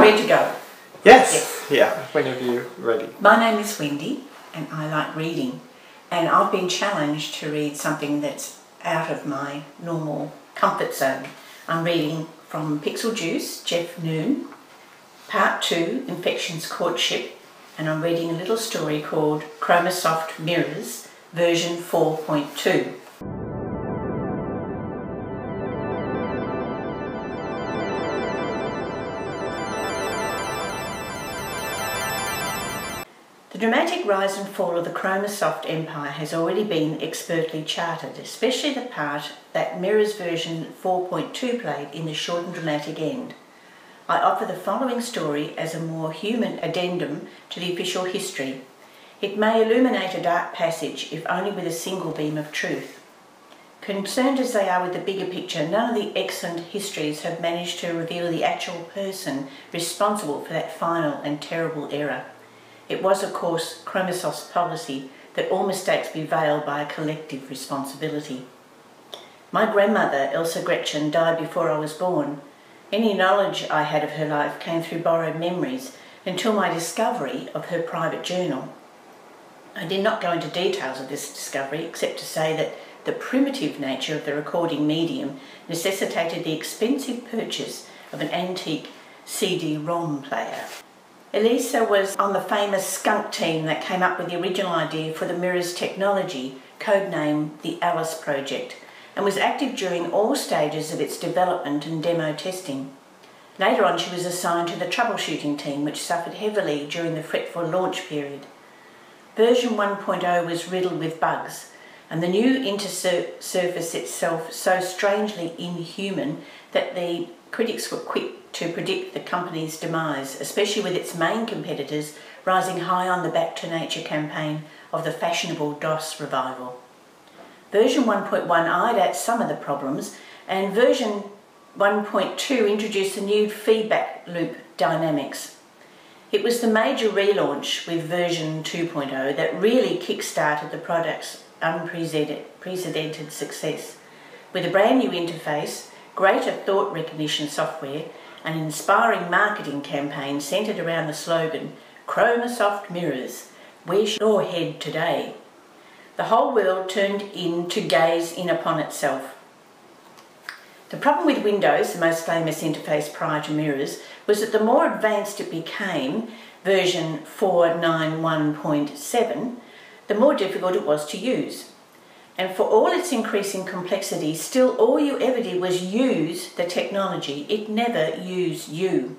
ready to go? Yes. Yeah, whenever you're ready. My name is Wendy and I like reading, and I've been challenged to read something that's out of my normal comfort zone. I'm reading from Pixel Juice, Jeff Noon, Part 2, Infection's Courtship, and I'm reading a little story called Chromosoft Mirrors, version 4.2. The dramatic rise and fall of the Chromosoft empire has already been expertly charted, especially the part that Mirrors version 4.2 played in the short and dramatic end. I offer the following story as a more human addendum to the official history. It may illuminate a dark passage, if only with a single beam of truth. Concerned as they are with the bigger picture, none of the excellent histories have managed to reveal the actual person responsible for that final and terrible error. It was, of course, Chromosoft's policy that all mistakes be veiled by a collective responsibility. My grandmother, Elsa Gretchen, died before I was born. Any knowledge I had of her life came through borrowed memories until my discovery of her private journal. I did not go into details of this discovery except to say that the primitive nature of the recording medium necessitated the expensive purchase of an antique CD-ROM player. Elisa was on the famous skunk team that came up with the original idea for the Mirrors technology, codenamed the Alice Project, and was active during all stages of its development and demo testing. Later on, she was assigned to the troubleshooting team, which suffered heavily during the fretful launch period. Version 1.0 was riddled with bugs, and the new intersurface itself so strangely inhuman that the critics were quick to predict the company's demise, especially with its main competitors rising high on the Back to Nature campaign of the fashionable DOS revival. Version 1.1 eyed out some of the problems, and version 1.2 introduced the new feedback loop dynamics. It was the major relaunch with version 2.0 that really kick-started the product's unprecedented success. With a brand new interface, greater thought recognition software, and an inspiring marketing campaign centred around the slogan, Chromosoft Mirrors, where's your head today? The whole world turned in to gaze in upon itself. The problem with Windows, the most famous interface prior to Mirrors, was that the more advanced it became, version 491.7, the more difficult it was to use. And for all its increasing complexity, still all you ever did was use the technology. It never used you.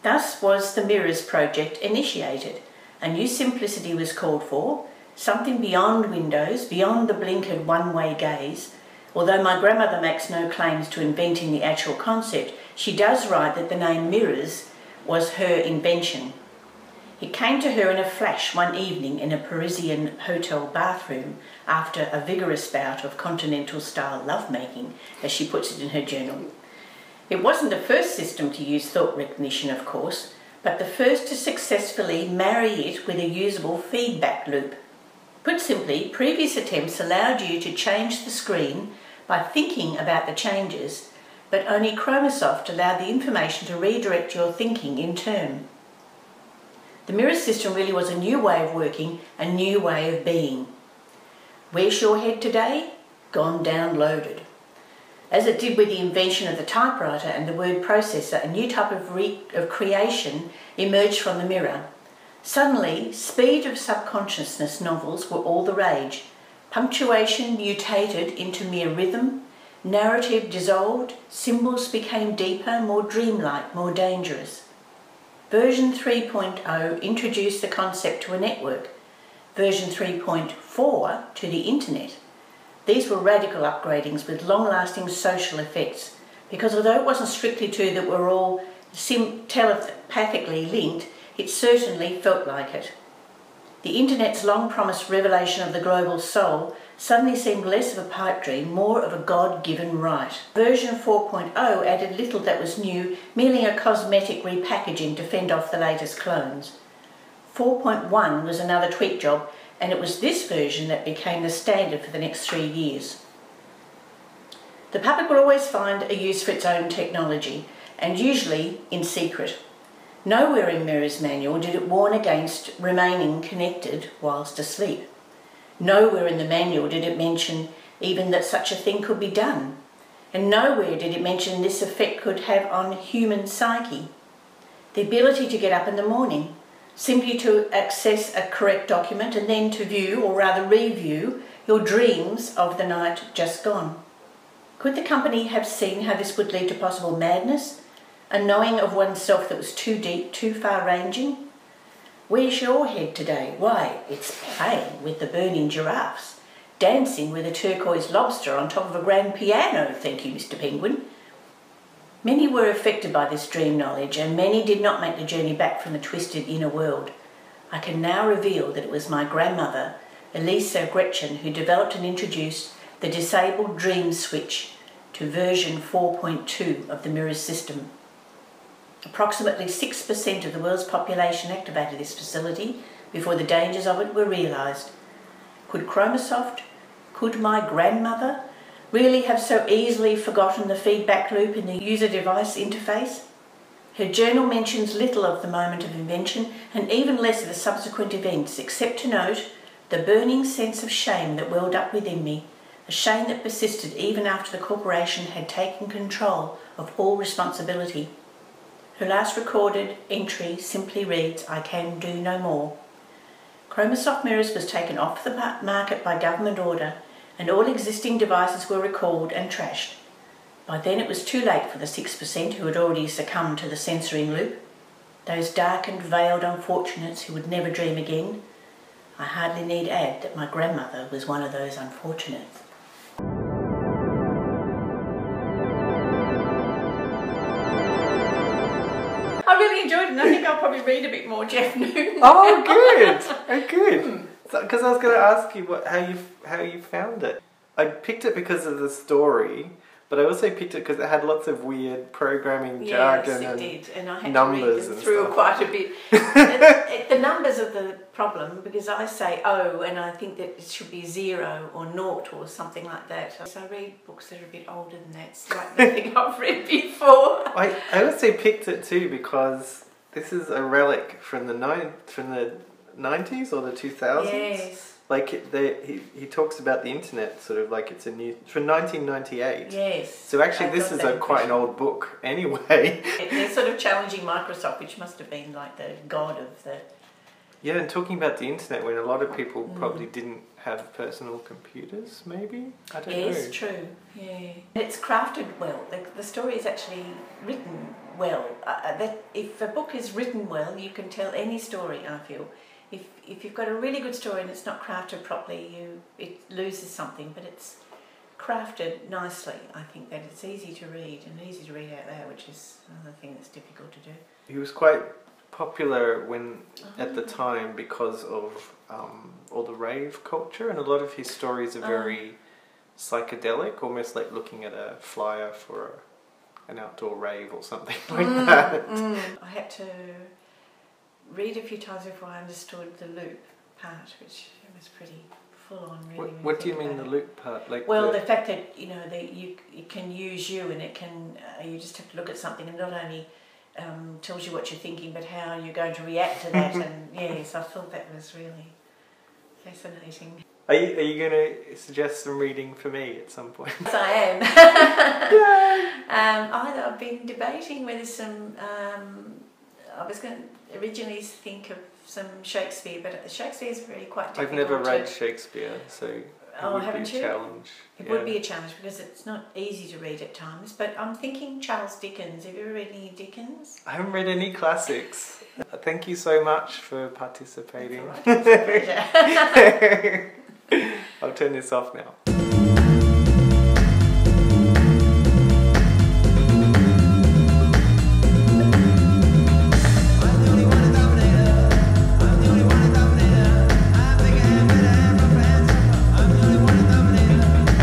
Thus was the Mirrors project initiated. A new simplicity was called for, something beyond Windows, beyond the blinkered one-way gaze. Although my grandmother makes no claims to inventing the actual concept, she does write that the name Mirrors was her invention. It came to her in a flash one evening in a Parisian hotel bathroom after a vigorous bout of continental-style lovemaking, as she puts it in her journal. It wasn't the first system to use thought recognition, of course, but the first to successfully marry it with a usable feedback loop. Put simply, previous attempts allowed you to change the screen by thinking about the changes, but only Chromosoft allowed the information to redirect your thinking in turn. The Mirror system really was a new way of working, a new way of being. Where's your head today? Gone downloaded. As it did with the invention of the typewriter and the word processor, a new type of creation emerged from the Mirror. Suddenly, speed of subconsciousness novels were all the rage. Punctuation mutated into mere rhythm, narrative dissolved, symbols became deeper, more dreamlike, more dangerous. Version 3.0 introduced the concept to a network. Version 3.4 to the internet. These were radical upgradings with long-lasting social effects, because although it wasn't strictly true that we're all telepathically linked, it certainly felt like it. The internet's long-promised revelation of the global soul suddenly seemed less of a pipe dream, more of a God-given right. Version 4.0 added little that was new, merely a cosmetic repackaging to fend off the latest clones. 4.1 was another tweak job, and it was this version that became the standard for the next 3 years. The puppet will always find a use for its own technology, and usually in secret. Nowhere in Mirror's manual did it warn against remaining connected whilst asleep. Nowhere in the manual did it mention even that such a thing could be done. And nowhere did it mention this effect could have on human psyche. The ability to get up in the morning, simply to access a correct document and then to view, or rather review, your dreams of the night just gone. Could the company have seen how this would lead to possible madness? A knowing of oneself that was too deep, too far-ranging? Where's your head today? Why, it's playing with the burning giraffes, dancing with a turquoise lobster on top of a grand piano, thank you, Mr. Penguin. Many were affected by this dream knowledge, and many did not make the journey back from the twisted inner world. I can now reveal that it was my grandmother, Elisa Gretchen, who developed and introduced the disabled dream switch to version 4.2 of the Mirror system. Approximately 6% of the world's population activated this facility before the dangers of it were realised. Could Chromosoft, could my grandmother, really have so easily forgotten the feedback loop in the user-device interface? Her journal mentions little of the moment of invention and even less of the subsequent events, except to note the burning sense of shame that welled up within me, a shame that persisted even after the corporation had taken control of all responsibility. Her last recorded entry simply reads, "I can do no more." Chromosoft Mirrors was taken off the market by government order, and all existing devices were recalled and trashed. By then it was too late for the 6% who had already succumbed to the censoring loop, those darkened, veiled unfortunates who would never dream again. I hardly need add that my grandmother was one of those unfortunates. I really enjoyed it, and I think I'll probably read a bit more Jeff Newton. Oh, good. Oh, good. Because I was going to ask you how you found it. I picked it because of the story, but I also picked it because it had lots of weird programming jargon and did, and I had numbers to read them through stuff. quite a bit. The numbers are the problem, because I say O and I think that it should be 0 or 0 or something like that. So I read books that are a bit older than that. It's like nothing I've read before. I also picked it too because this is a relic from the 90s or the 2000s. Yes. Like he talks about the internet sort of like it's a new from 1998. Yes. So actually this is quite an old book anyway. They're sort of challenging Microsoft, which must have been like the god of the... Yeah, and talking about the internet when a lot of people probably didn't have personal computers, maybe? I don't know. Yes, true. Yeah. It's crafted well. The story is actually written well. If a book is written well, you can tell any story, I feel. If you've got a really good story and it's not crafted properly, it loses something, but it's crafted nicely. I think that it's easy to read and easy to read out loud, which is another thing that's difficult to do. He was quite popular at the time because of all the rave culture, and a lot of his stories are very psychedelic, almost like looking at a flyer for an outdoor rave or something like that. I had to read a few times before I understood the loop part, which was pretty full on. Really. What do you mean the loop part? Like the fact that it can use you, and it can you just have to look at something and not only tells you what you're thinking, but how you're going to react to that. And yes, I thought that was really fascinating. Are you going to suggest some reading for me at some point? Yes, I am. I've been debating whether some. I was going to originally think of some Shakespeare, but Shakespeare is really quite difficult. I've never read Shakespeare, so it would be a challenge. It would be a challenge because it's not easy to read at times, but I'm thinking Charles Dickens. Have you ever read any Dickens? I haven't read any classics. Thank you so much for participating. It's a pleasure. I'll turn this off now.